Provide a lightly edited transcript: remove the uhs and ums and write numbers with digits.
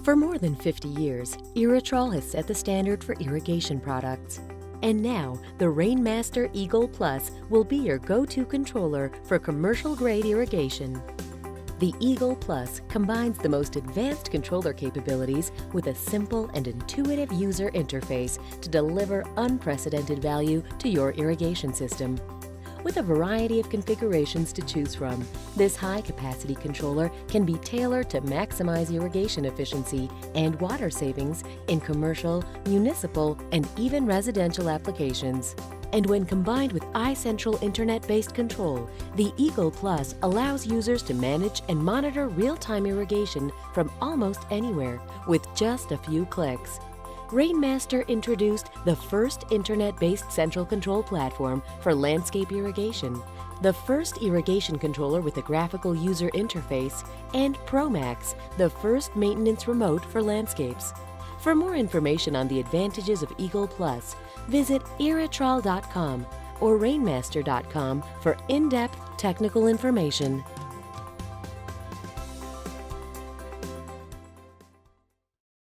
For more than 50 years, Irritrol has set the standard for irrigation products. And now, the Rainmaster Eagle Plus will be your go-to controller for commercial-grade irrigation. The Eagle Plus combines the most advanced controller capabilities with a simple and intuitive user interface to deliver unprecedented value to your irrigation system. With a variety of configurations to choose from, this high-capacity controller can be tailored to maximize irrigation efficiency and water savings in commercial, municipal, and even residential applications. And when combined with iCentral internet-based control, the Eagle Plus allows users to manage and monitor real-time irrigation from almost anywhere with just a few clicks. Rainmaster introduced the first internet-based central control platform for landscape irrigation, the first irrigation controller with a graphical user interface, and ProMax, the first maintenance remote for landscapes. For more information on the advantages of Eagle Plus, visit Irritrol.com or Rainmaster.com for in-depth technical information.